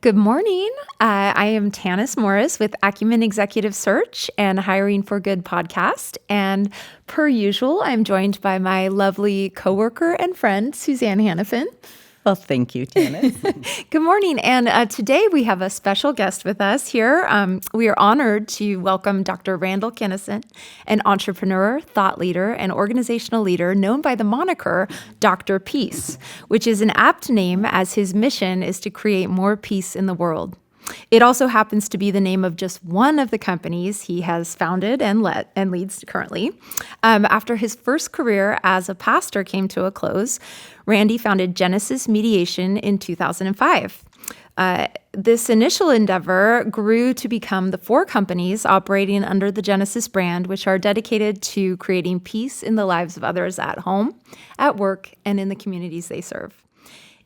Good morning. I am Tanis Morris with Acumen Executive Search and Hiring for Good podcast. And per usual, I'm joined by my lovely coworker and friend, Suzanne Hanifin. Well, thank you, Tanis. Good morning. And today we have a special guest with us here. We are honored to welcome Dr. Randall Kinnison, an entrepreneur, thought leader, and organizational leader known by the moniker Dr. Peace, which is an apt name as his mission is to create more peace in the world. It also happens to be the name of just one of the companies he has founded and leads currently. After his first career as a pastor came to a close, Randy founded Genesis Mediation in 2005. This initial endeavor grew to become the 4 companies operating under the Genesis brand, which are dedicated to creating peace in the lives of others at home, at work, and in the communities they serve.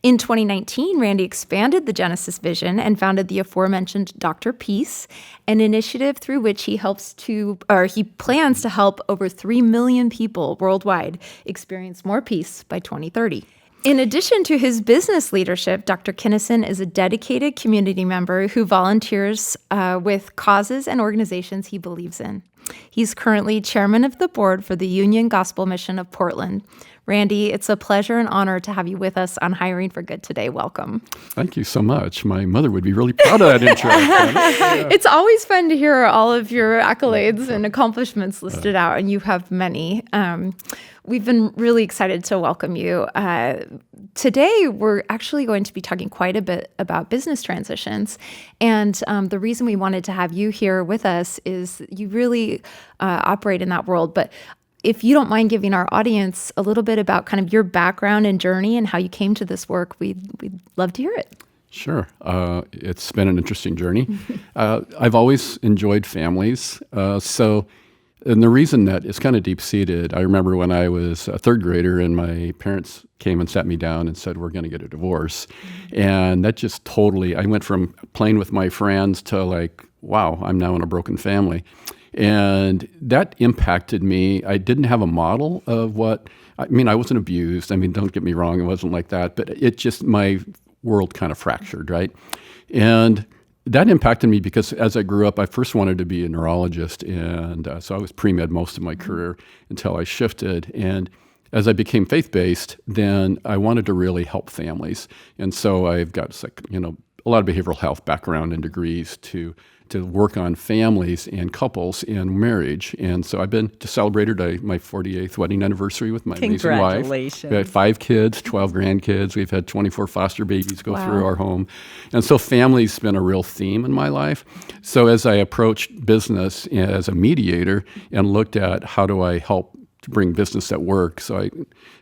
In 2019, Randy expanded the Genesis vision and founded the aforementioned Dr. Peace, an initiative through which he plans to help over 3 million people worldwide experience more peace by 2030. In addition to his business leadership, Dr. Kinnison is a dedicated community member who volunteers with causes and organizations he believes in. He's currently chairman of the board for the Union Gospel Mission of Portland. Randy, it's a pleasure and honor to have you with us on Hiring for Good today. Welcome. Thank you so much. My mother would be really proud of that intro. Yeah. It's always fun to hear all of your accolades and accomplishments listed out, and you have many. We've been really excited to welcome you. Today, we're actually going to be talking quite a bit about business transitions. And the reason we wanted to have you here with us is you really operate in that world. But if you don't mind giving our audience a little bit about kind of your background and journey and how you came to this work, we'd love to hear it. Sure. It's been an interesting journey. I've always enjoyed families. And the reason that is kind of deep-seated, I remember when I was a third grader and my parents came and sat me down and said, we're going to get a divorce. And that just totally, I went from playing with my friends to like, wow, I'm now in a broken family. And that impacted me. I didn't have a model of I wasn't abused. Don't get me wrong, it wasn't like that. But it just, my world kind of fractured, right? And that impacted me because as I grew up, I first wanted to be a neurologist. And so I was pre-med most of my career until I shifted. And as I became faith-based, then I wanted to really help families. And so I've got a lot of behavioral health background and degrees to work on families and couples and marriage. And so I've been celebrated my 48th wedding anniversary with my amazing wife. Congratulations. We had 5 kids, 12 grandkids. We've had 24 foster babies go through our home. And so family's been a real theme in my life. So as I approached business as a mediator and looked at how do I help to bring business at work. So I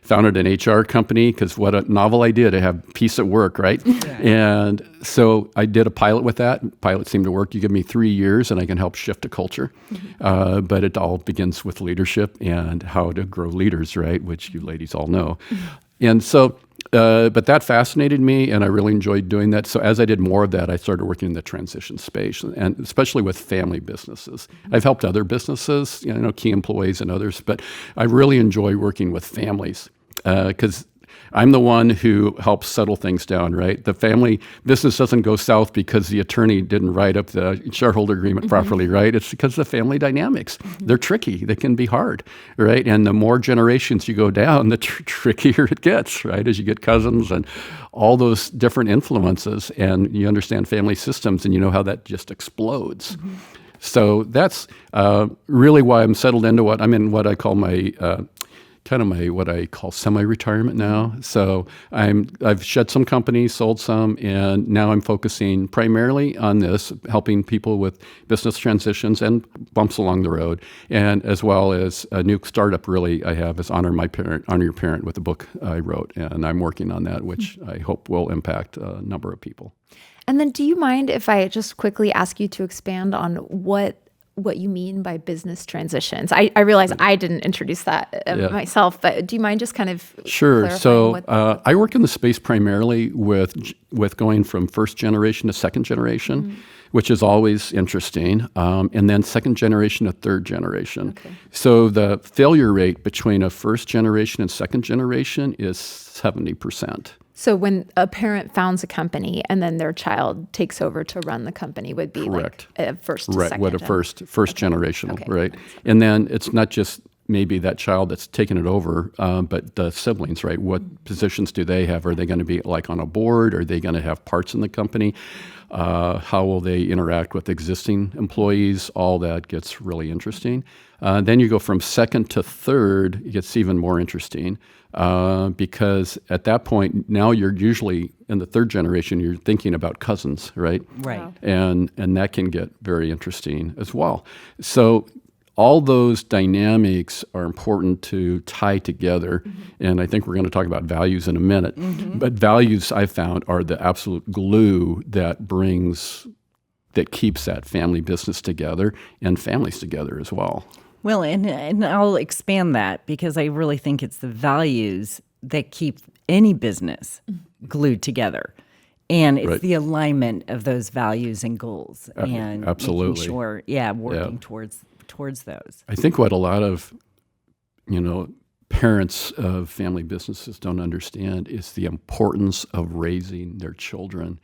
founded an HR company because what a novel idea to have peace at work, right? Yeah. And so I did a pilot with that. Pilot seemed to work. You give me 3 years and I can help shift a culture. Mm-hmm. But it all begins with leadership and how to grow leaders, right? Which you ladies all know. Mm-hmm. And so, but that fascinated me and I really enjoyed doing that. So as I did more of that, I started working in the transition space and especially with family businesses. I've helped other businesses, key employees and others, but I really enjoy working with families because I'm the one who helps settle things down, right? The family business doesn't go south because the attorney didn't write up the shareholder agreement properly, right? It's because of the family dynamics. They're tricky. They can be hard, right? And the more generations you go down, the trickier it gets, right? As you get cousins and all those different influences and you understand family systems and you know how that just explodes. Mm-hmm. So that's really why I'm settled into what I call my what I call semi-retirement now. So I've shed some companies, sold some, and now I'm focusing primarily on this, helping people with business transitions and bumps along the road, and as well as a new startup really I have is Honor Your Parent with a book I wrote, and I'm working on that, which I hope will impact a number of people. And then do you mind if I just quickly ask you to expand on what you mean by business transitions? I realize I didn't introduce that myself, but do you mind just kind of Sure. So I work in the space primarily with going from first generation to second generation, which is always interesting, and then second generation to third generation. Okay. So the failure rate between a first generation and second generation is 70%. So when a parent founds a company and then their child takes over to run the company would be Correct. like a first to Right, second. what a first generational, Okay. right? And then it's not just maybe that child that's taken it over, but the siblings, right? What positions do they have? Are they going to be like on a board? Are they going to have parts in the company? How will they interact with existing employees? All that gets really interesting. Then you go from second to third, it gets even more interesting because at that point, now you're usually in the third generation, you're thinking about cousins, right? Right. Wow. And that can get very interesting as well. So all those dynamics are important to tie together. And I think we're going to talk about values in a minute. But values, I found, are the absolute glue that keeps that family business together and families together as well. Well, and I'll expand that because I really think it's the values that keep any business glued together. And it's Right. the alignment of those values and goals. And absolutely. making sure, working towards those. I think what a lot of, parents of family businesses don't understand is the importance of raising their children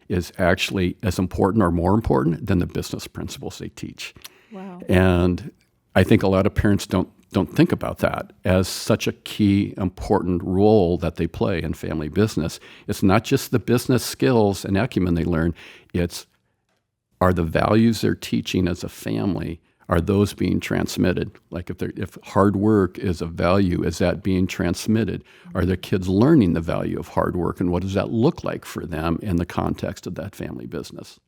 is actually as important or more important than the business principles they teach. Wow. And I think a lot of parents don't think about that as such a key, important role that they play in family business. It's not just the business skills and acumen they learn. Are the values they're teaching as a family, are those being transmitted? Like if hard work is a value, is that being transmitted? Are their kids learning the value of hard work, and what does that look like for them in the context of that family business?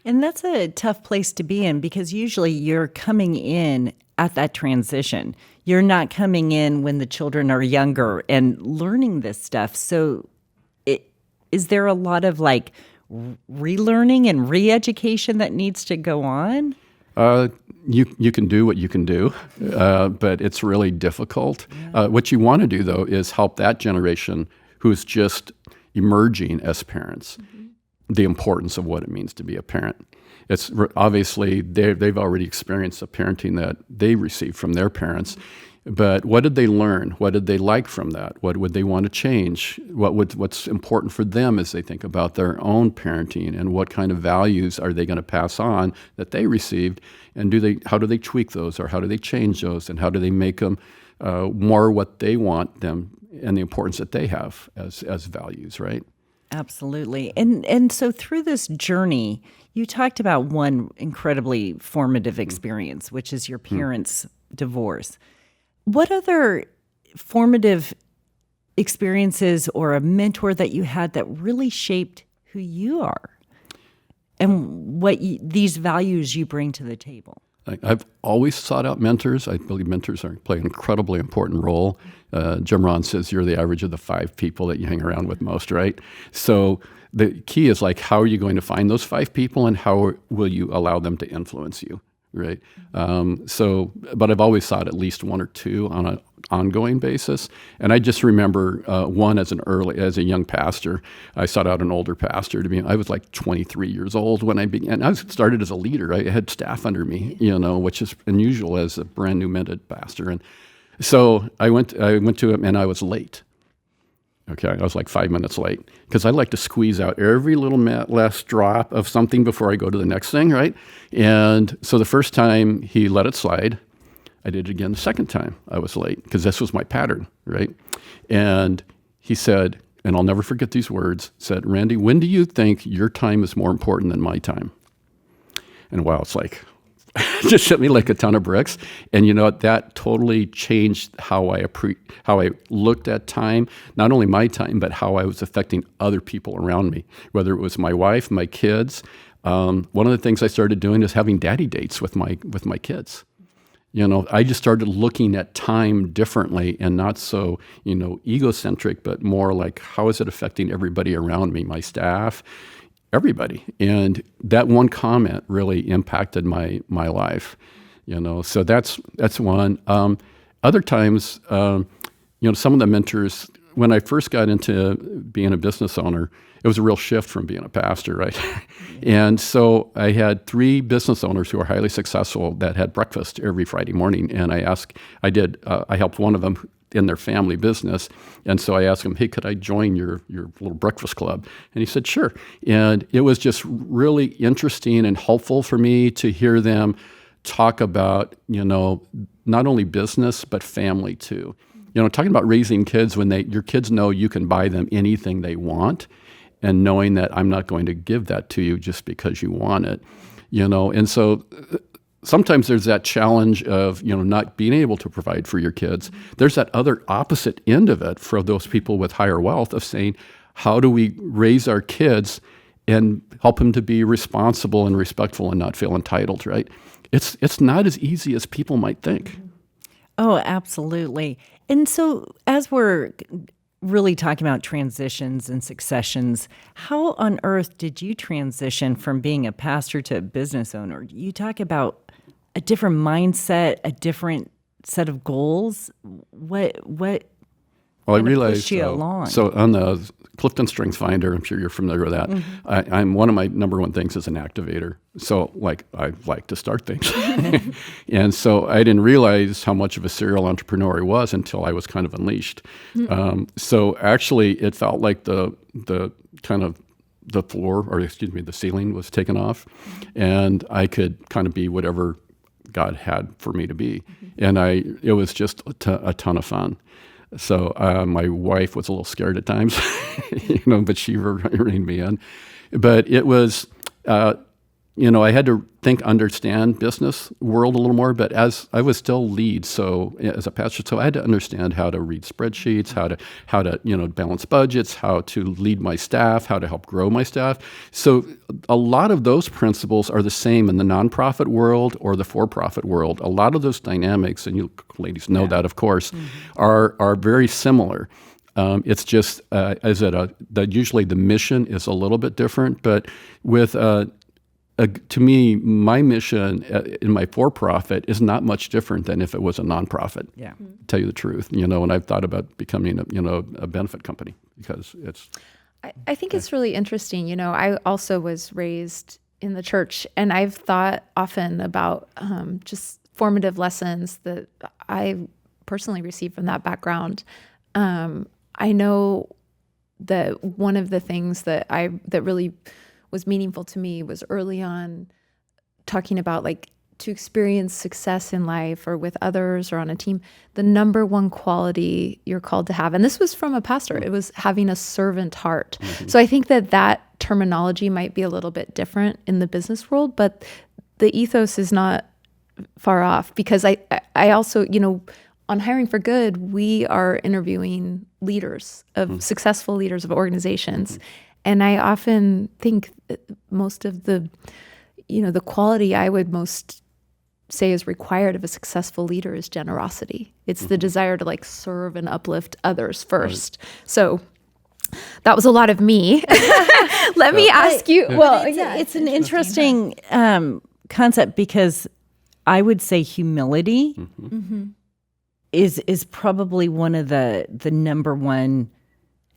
And that's a tough place to be in because usually you're coming in at that transition. You're not coming in when the children are younger and learning this stuff. So is there a lot of like relearning and re-education that needs to go on? You can do what you can do, but it's really difficult. What you want to do, though, is help that generation who's just emerging as parents, the importance of what it means to be a parent. It's obviously they've already experienced the parenting that they received from their parents, but what did they learn? What did they like from that? What would they want to change? What's important for them as they think about their own parenting, and what kind of values are they going to pass on that they received? And how do they tweak those, or how do they change those, and how do they make them more what they want them and the importance that they have as values, right? Absolutely. And so through this journey, you talked about one incredibly formative experience, which is your parents' divorce. What other formative experiences or a mentor that you had that really shaped who you are and what these values you bring to the table? I've always sought out mentors. I believe mentors play an incredibly important role. Jim Rohn says you're the average of the 5 people that you hang around with most, right? So the key is like, how are you going to find those 5 people, and how will you allow them to influence you, right? But I've always sought at least 1 or 2 on an ongoing basis. And I just remember one as a young pastor, I sought out an older pastor I was like 23 years old when I began. I started as a leader. I had staff under me, which is unusual as a brand new minted pastor. And so I went to him, and I was late. Okay, I was like 5 minutes late because I like to squeeze out every little last drop of something before I go to the next thing, right? And so the first time he let it slide, I did it again the second time I was late because this was my pattern, right? And he said, and I'll never forget these words, said, "Randy, when do you think your time is more important than my time?" And wow, it's like, just hit me like a ton of bricks. And that totally changed how I looked at time, not only my time, but how I was affecting other people around me, whether it was my wife, my kids. One of the things I started doing is having daddy dates with my kids. I just started looking at time differently and not so, egocentric, but more like, how is it affecting everybody around me, my staff, everybody? And that one comment really impacted my life, so that's one. Other times, some of the mentors, when I first got into being a business owner, it was a real shift from being a pastor, right? And so I had 3 business owners who are highly successful that had breakfast every Friday morning. And I helped one of them in their family business. And so I asked him, hey, could I join your little breakfast club? And he said, sure. And it was just really interesting and helpful for me to hear them talk about, not only business, but family too. Talking about raising kids when your kids know you can buy them anything they want, and knowing that I'm not going to give that to you just because you want it, And so sometimes there's that challenge of, not being able to provide for your kids. There's that other opposite end of it for those people with higher wealth of saying, how do we raise our kids and help them to be responsible and respectful and not feel entitled, right? It's not as easy as people might think. Oh, absolutely. And so as we're really talking about transitions and successions, how on earth did you transition from being a pastor to a business owner? You talk about a different mindset, a different set of goals. What Well, I realized, pushed you along? So on the Clifton Strengths Finder, I'm sure you're familiar with that. I'm one of my number one things is an activator. So I like to start things. And so I didn't realize how much of a serial entrepreneur I was until I was kind of unleashed. So actually it felt like the kind of the floor, or excuse me, the ceiling was taken off, and I could kind of be whatever God had for me to be. And it was just a ton of fun. So my wife was a little scared at times, but she reined me in. But it was, I had to understand business world a little more. But as I was still lead, so as a pastor, so I had to understand how to read spreadsheets, how to balance budgets, how to lead my staff, how to help grow my staff. So a lot of those principles are the same in the nonprofit world or the for-profit world. A lot of those dynamics, and you ladies know that, of course, are very similar. It's just that usually the mission is a little bit different, but with to me, my mission in my for-profit is not much different than if it was a nonprofit. Yeah, to tell you the truth, and I've thought about becoming a benefit company because it's. I think it's really interesting. I also was raised in the church, and I've thought often about just formative lessons that I personally received from that background. I know that one of the things that really was meaningful to me was early on talking about to experience success in life or with others or on a team, the number one quality you're called to have. And this was from a pastor. It was having a servant heart. So I think that terminology might be a little bit different in the business world, but the ethos is not far off, because I also, on Hiring for Good, we are interviewing leaders of successful leaders of organizations. And I often think that most of the quality I would most say is required of a successful leader is generosity. It's the desire to serve and uplift others first. Right. So that was a lot of me. Let me ask you. Well, it's an interesting concept, because I would say humility is probably one of the number one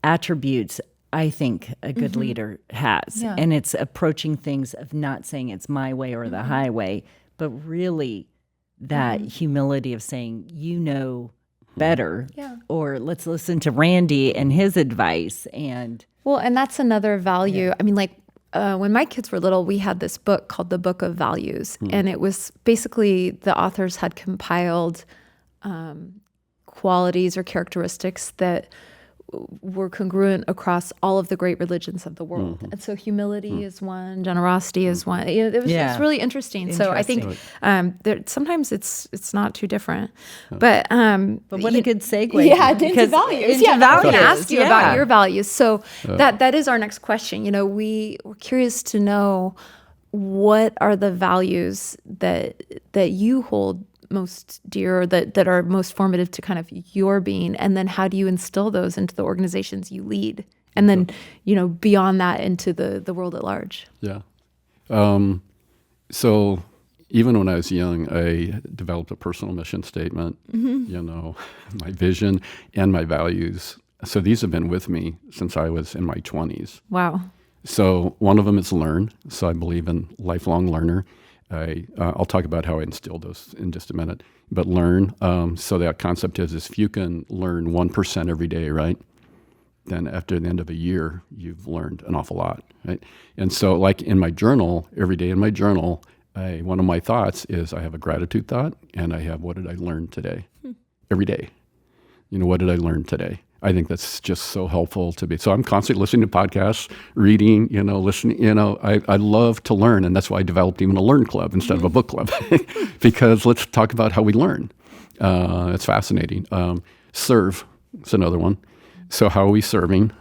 attributes I think a good leader has. Yeah. And it's approaching things of not saying it's my way or the highway, but really that humility of saying, better, or let's listen to Randy and his advice. And that's another value. Yeah. I mean, when my kids were little, we had this book called The Book of Values. And it was basically the authors had compiled qualities or characteristics that were congruent across all of the great religions of the world. And so humility is one, generosity is one. It's really interesting. So I think sometimes it's not too different. But what a good segue. Yeah, into values. I'm going to ask you about your values. So that is our next question. We're curious to know, what are the values that you hold most dear, that are most formative to kind of your being, and then how do you instill those into the organizations you lead, and then beyond that into the world at large? Yeah. So even when I was young, I developed a personal mission statement, my vision and my values. So these have been with me since I was in my 20s. Wow. So one of them is learn. So I believe in lifelong learner. I'll talk about how I instilled those in just a minute. But learn. So that concept is if you can learn 1% every day, right? Then after the end of a year, you've learned an awful lot, right? And so like in my journal, every day in my journal, one of my thoughts is I have a gratitude thought and I have what did I learn today? Every day. What did I learn today? I think that's just so helpful to be. So I'm constantly listening to podcasts, reading, listening, I love to learn. And that's why I developed even a Learn Club instead of a book club, because let's talk about how we learn. It's fascinating. Serve is another one. So how are we serving?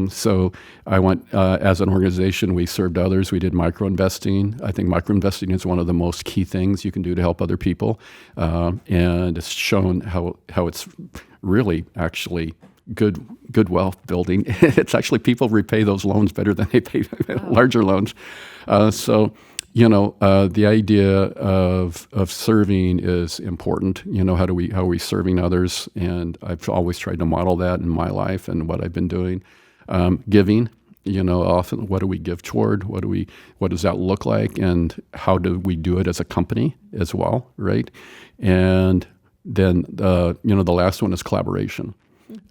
So I went, as an organization, we served others. We did micro-investing. I think micro-investing is one of the most key things you can do to help other people. And it's shown how it's really actually good wealth building. It's actually people repay those loans better than they pay larger loans. The idea of serving is important. How are we serving others? And I've always tried to model that in my life and what I've been doing. Giving, often what do we give toward? What does that look like? And how do we do it as a company as well, right? And then, the last one is collaboration.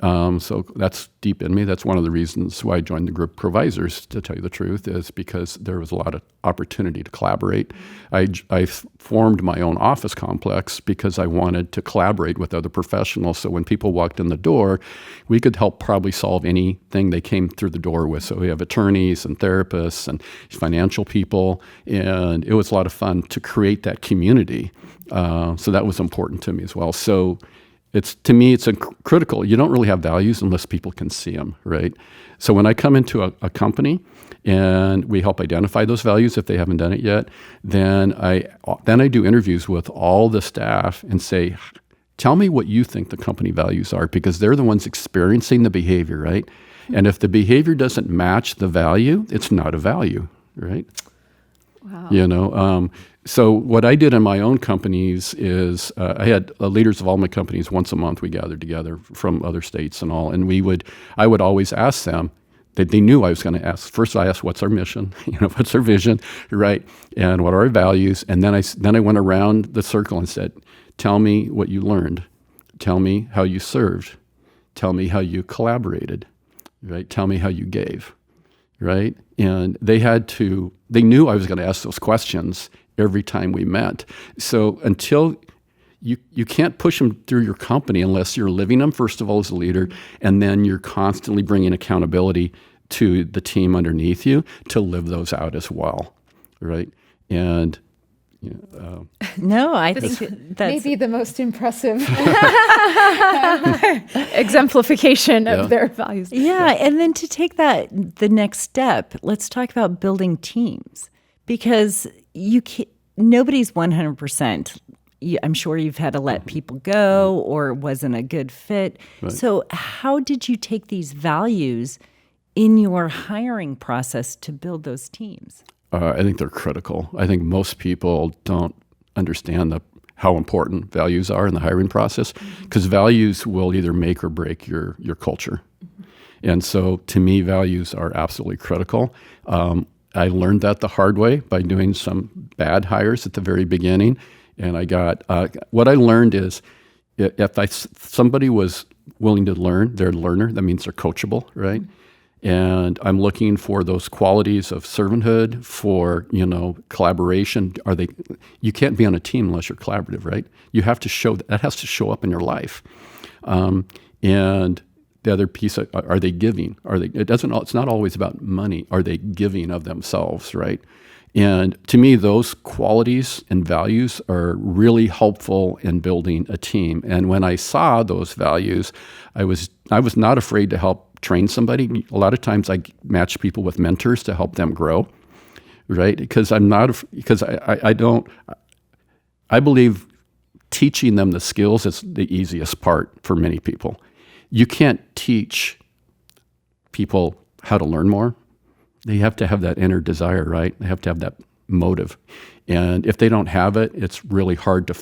So that's deep in me. That's one of the reasons why I joined the group Provisors, to tell you the truth, is because there was a lot of opportunity to collaborate. I formed my own office complex because I wanted to collaborate with other professionals. So when people walked in the door, we could help probably solve anything they came through the door with. So we have attorneys and therapists and financial people. And it was a lot of fun to create that community. So that was important to me as well. So to me, it's critical. You don't really have values unless people can see them, right? So when I come into a company and we help identify those values if they haven't done it yet, then I do interviews with all the staff and say, tell me what you think the company values are, because they're the ones experiencing the behavior, right? And if the behavior doesn't match the value, it's not a value, right? Wow. So what I did in my own companies is I had leaders of all my companies once a month. We gathered together from other states and all, and I would always ask them that they knew I was going to ask. First, I asked, "What's our mission? What's our vision, right? And what are our values?" And then I went around the circle and said, "Tell me what you learned. Tell me how you served. Tell me how you collaborated, right? Tell me how you gave." Right? And they knew I was going to ask those questions every time we met. So until you can't push them through your company unless you're living them, first of all, as a leader, and then you're constantly bringing accountability to the team underneath you to live those out as well. Right? And no, I think that's maybe the most impressive exemplification of their values. Yeah, and then to take that the next step, let's talk about building teams, because nobody's 100%. I'm sure you've had to let people go or it wasn't a good fit. Right. So how did you take these values in your hiring process to build those teams? I think they're critical. I think most people don't understand how important values are in the hiring process, because values will either make or break your culture. And so to me, values are absolutely critical. I learned that the hard way by doing some bad hires at the very beginning. And what I learned is if somebody was willing to learn, they're a learner, that means they're coachable, right? And I'm looking for those qualities of servanthood, for collaboration. You can't be on a team unless you're collaborative, right? You have to show that has to show up in your life. And the other piece, are they giving? It's not always about money. Are they giving of themselves, right? And to me, those qualities and values are really helpful in building a team. And when I saw those values, I was not afraid to help train somebody. A lot of times I match people with mentors to help them grow, right? Because I believe teaching them the skills is the easiest part for many people. You can't teach people how to learn more. They have to have that inner desire, right? They have to have that motive. And if they don't have it, it's really hard to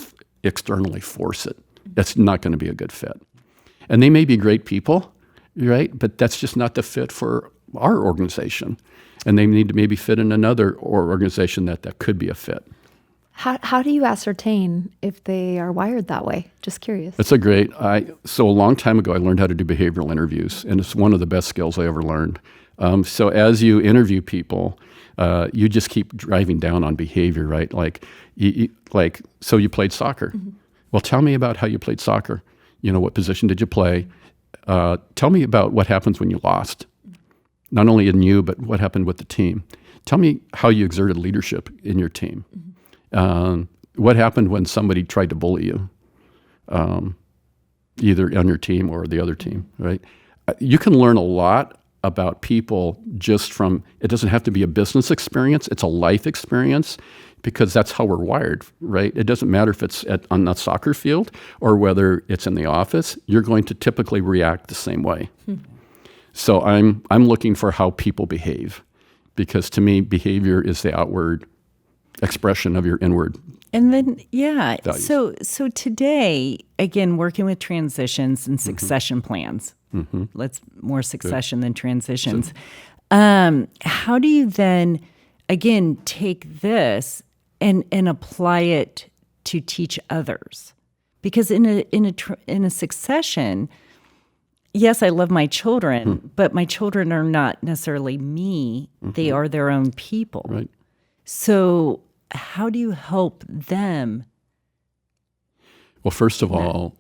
externally force it. That's not going to be a good fit. And they may be great people, right? But that's just not the fit for our organization. And they need to maybe fit in another organization that could be a fit. How do you ascertain if they are wired that way? Just curious. That's so a long time ago, I learned how to do behavioral interviews, and it's one of the best skills I ever learned. So as you interview people, you just keep driving down on behavior, right? So you played soccer. Mm-hmm. Well, tell me about how you played soccer. What position did you play? Tell me about what happens when you lost. Not only in you, but what happened with the team. Tell me how you exerted leadership in your team. Mm-hmm. What happened when somebody tried to bully you, either on your team or the other team, right? You can learn a lot about people just from, it doesn't have to be a business experience, it's a life experience, because that's how we're wired, right? It doesn't matter if it's on the soccer field or whether it's in the office, you're going to typically react the same way. So I'm looking for how people behave, because to me, behavior is the outward expression of your inward. And then, values. So today, again, working with transitions and succession plans. Mm-hmm. Let's more succession than transitions. How do you then, again, take this and apply it to teach others? Because in a succession, yes, I love my children, but my children are not necessarily me. Mm-hmm. They are their own people. Right. So how do you help them? Well, first of all,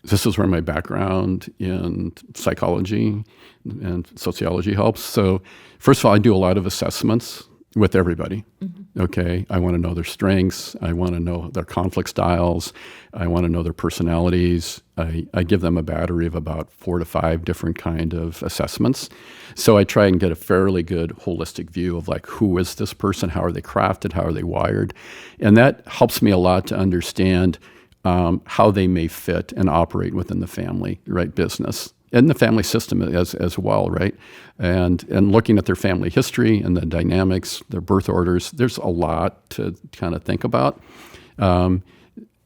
this is where my background in psychology and sociology helps. So first of all, I do a lot of assessments with everybody. Mm-hmm. Okay, I want to know their strengths. I want to know their conflict styles. I want to know their personalities. I give them a battery of about 4 to 5 different kind of assessments. So I try and get a fairly good holistic view of who is this person? How are they crafted? How are they wired? And that helps me a lot to understand how they may fit and operate within the family, right, business. And the family system as well, right? And looking at their family history and the dynamics, their birth orders, there's a lot to kind of think about.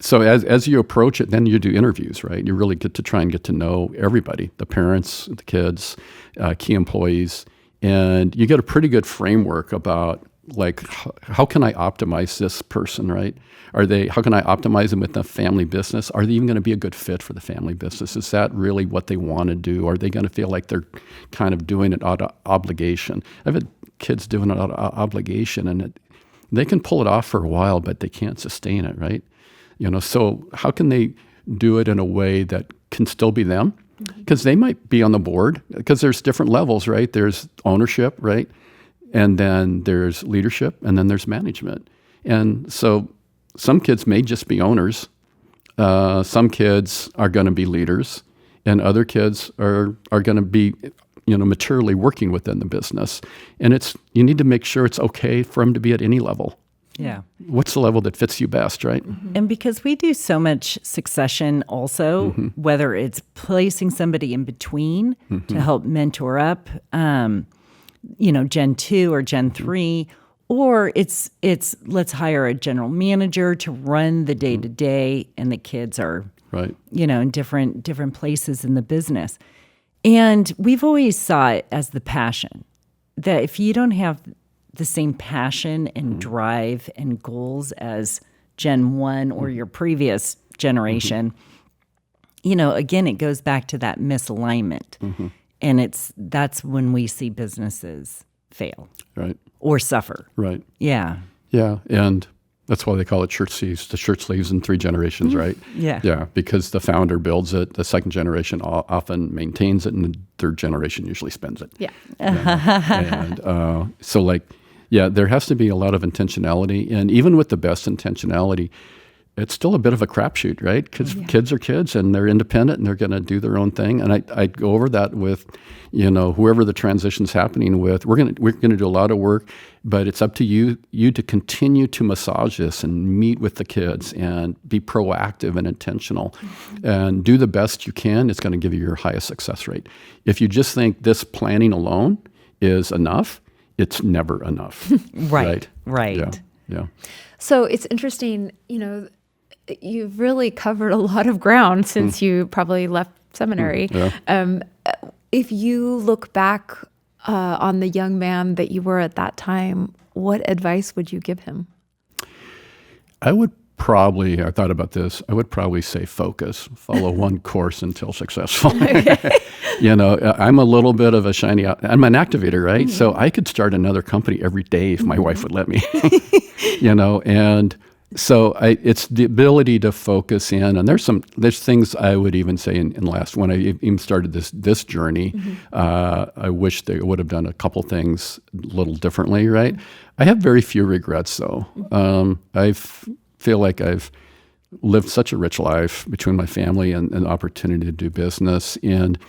So as you approach it, then you do interviews, right? You really get to try and get to know everybody, the parents, the kids, key employees, and you get a pretty good framework about how can I optimize this person, right? How can I optimize them with the family business? Are they even going to be a good fit for the family business? Is that really what they want to do? Are they going to feel like they're kind of doing it out of obligation? I've had kids doing it out of obligation, and they can pull it off for a while, but they can't sustain it, right? So how can they do it in a way that can still be them? Because they might be on the board, because there's different levels, right? There's ownership, right? And then there's leadership, and then there's management. And so some kids may just be owners. Some kids are going to be leaders, and other kids are going to be, maturely working within the business. And you need to make sure it's okay for them to be at any level. Yeah. What's the level that fits you best, right? Mm-hmm. And because we do so much succession also, whether it's placing somebody in between to help mentor up, Gen 2 or Gen 3, or it's let's hire a general manager to run the day-to-day, and the kids are, right, in different places in the business. And we've always saw it as the passion, that if you don't have the same passion and drive and goals as Gen 1 or your previous generation, again, it goes back to that misalignment. Mm-hmm. And that's when we see businesses fail, right, or suffer. Right. Yeah. Yeah. And that's why they call it shirt sleeves. The shirt sleeves in 3 generations, right? Yeah. Yeah. Because the founder builds it, the second generation often maintains it, and the third generation usually spends it. Yeah. And there has to be a lot of intentionality. And even with the best intentionality, it's still a bit of a crapshoot, right? Because kids are kids, and they're independent, and they're going to do their own thing. And I go over that with, whoever the transition's happening with. We're going to do a lot of work, but it's up to you to continue to massage this and meet with the kids and be proactive and intentional, and do the best you can. It's going to give you your highest success rate. If you just think this planning alone is enough, it's never enough. Right. Yeah. So it's interesting, you've really covered a lot of ground since you probably left seminary. Yeah. If you look back on the young man that you were at that time, what advice would you give him? I thought about this, I would probably say focus, follow one course until successful. I'm a little bit of a I'm an activator, right? So I could start another company every day if my wife would let me, and so it's the ability to focus in, and there's things I would even say in last, when I even started this journey, I wish they would have done a couple things a little differently, right? I have very few regrets though. I feel like I've lived such a rich life between my family and the opportunity to do business. And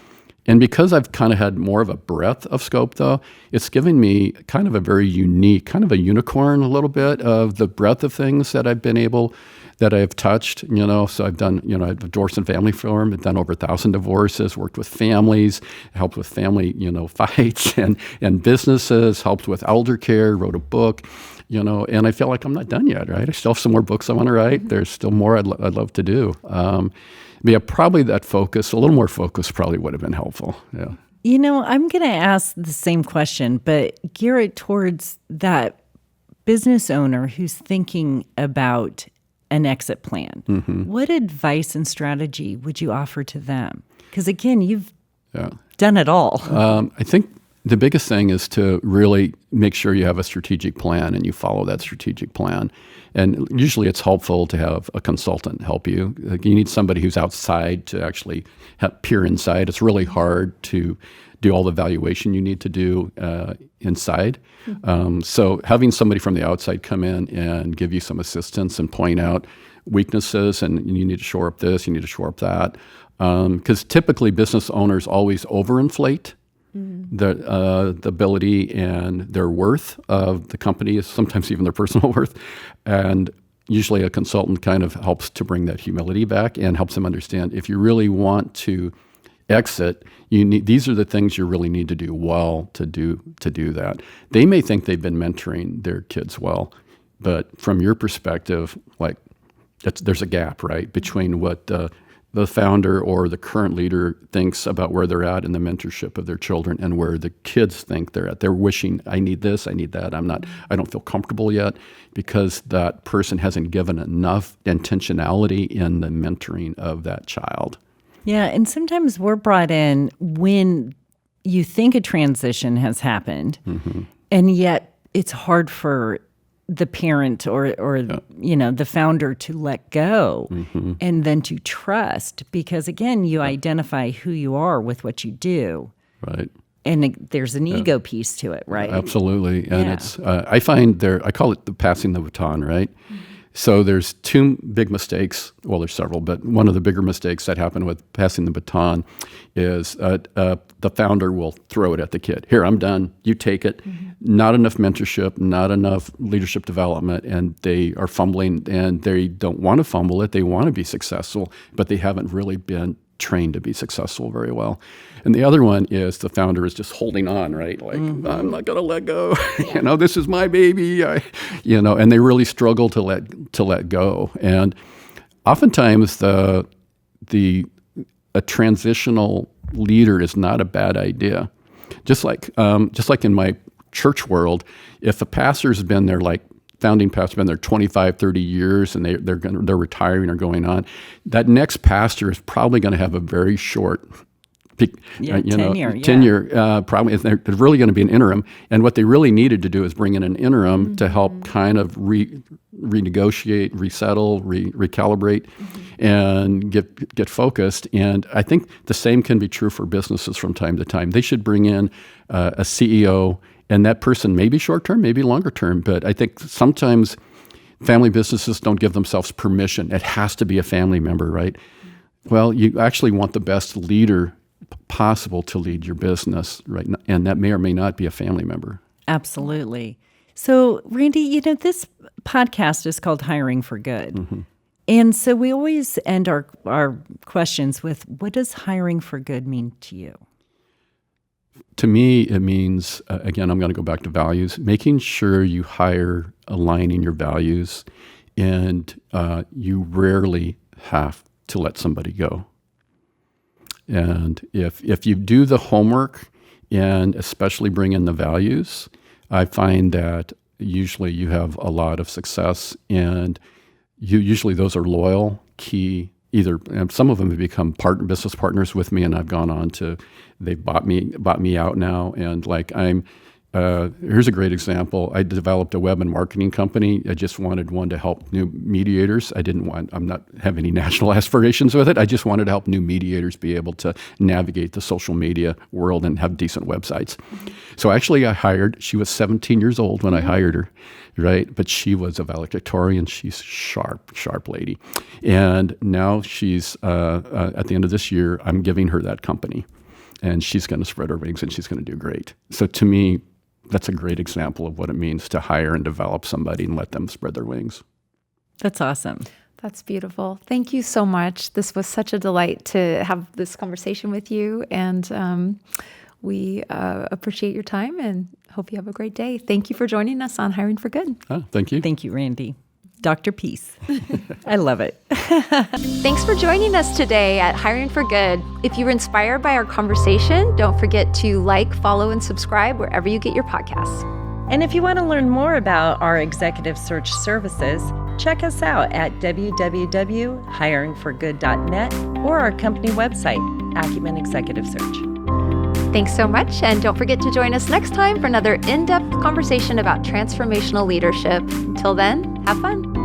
because I've kind of had more of a breadth of scope, though, it's given me kind of a very unique, kind of a unicorn a little bit of the breadth of things that I've touched, So I've done, I've a divorce and family firm, I've done over 1,000 divorces, worked with families, helped with family, fights and businesses, helped with elder care, wrote a book, and I feel like I'm not done yet, right? I still have some more books I want to write. There's still more I'd love to do. Probably that focus, a little more focus probably would have been helpful. Yeah. I'm going to ask the same question, but gear it towards that business owner who's thinking about an exit plan. What advice and strategy would you offer to them? Because again, you've done it all. I think the biggest thing is to really make sure you have a strategic plan and you follow that strategic plan. And usually it's helpful to have a consultant help you. You need somebody who's outside to actually peer inside. It's really hard to do all the valuation you need to do inside. So having somebody from the outside come in and give you some assistance and point out weaknesses, and you need to shore up this, you need to shore up that. Because typically business owners always overinflate the ability and their worth of the company, sometimes even their personal worth. And usually a consultant kind of helps to bring that humility back and helps them understand if you really want to exit, these are the things you really need to do well to do that. They may think they've been mentoring their kids well, but from your perspective, like there's a gap, right, between what the founder or the current leader thinks about where they're at in the mentorship of their children and where the kids think they're at. They're wishing, I need this, I need that. I don't feel comfortable yet because that person hasn't given enough intentionality in the mentoring of that child. Yeah, and sometimes we're brought in when you think a transition has happened, and yet it's hard for the parent or the founder to let go and then to trust, because again, you identify who you are with what you do. Right. And there's an ego piece to it, right? Absolutely. And it's, I find I call it the passing the baton, right? So there's two big mistakes. Well, there's several, but one of the bigger mistakes that happen with passing the baton is the founder will throw it at the kid. Here, I'm done. You take it. Not enough mentorship, not enough leadership development, and they are fumbling, and they don't want to fumble it. They want to be successful, but they haven't really been trained to be successful very well. And the other one is the founder is just holding on, right? Like, I'm not going to let go. This is my baby. And they really struggle to let go. And oftentimes a transitional leader is not a bad idea. Just like in my church world, if a pastor's been there, like founding pastor, been there 25, 30 years, and they're retiring or going on, that next pastor is probably going to have a very short tenure. Probably they're really going to be an interim. And what they really needed to do is bring in an interim to help kind of renegotiate, resettle, recalibrate, and get focused. And I think the same can be true for businesses from time to time. They should bring in a CEO, and that person may be short-term, maybe longer-term, but I think sometimes family businesses don't give themselves permission. It has to be a family member, right? Well, you actually want the best leader possible to lead your business, right? And that may or may not be a family member. Absolutely. So, Randy, this podcast is called Hiring for Good. And so we always end our questions with, what does hiring for good mean to you? To me, it means, again, I'm going to go back to values, making sure you hire aligning your values, and you rarely have to let somebody go. And if you do the homework and especially bring in the values, I find that usually you have a lot of success. And usually those are loyal, key. Either some of them have become business partners with me, and I've gone on to they bought me out now, and like here's a great example. I developed a web and marketing company. I just wanted one to help new mediators. I'm not have any national aspirations with it. I just wanted to help new mediators be able to navigate the social media world and have decent websites. So actually she was 17 years old when I hired her, right? But she was a valedictorian. She's sharp lady. And now she's, at the end of this year, I'm giving her that company. And she's going to spread her wings and she's going to do great. So to me, that's a great example of what it means to hire and develop somebody and let them spread their wings. That's awesome. That's beautiful. Thank you so much. This was such a delight to have this conversation with you. And we appreciate your time and hope you have a great day. Thank you for joining us on Hiring for Good. Thank you. Thank you, Randy. Dr. Peace. I love it. Thanks for joining us today at Hiring for Good. If you were inspired by our conversation, don't forget to like, follow, and subscribe wherever you get your podcasts. And if you want to learn more about our executive search services, check us out at www.hiringforgood.net or our company website, Acumen Executive Search. Thanks so much, and don't forget to join us next time for another in-depth conversation about transformational leadership. Until then, have fun.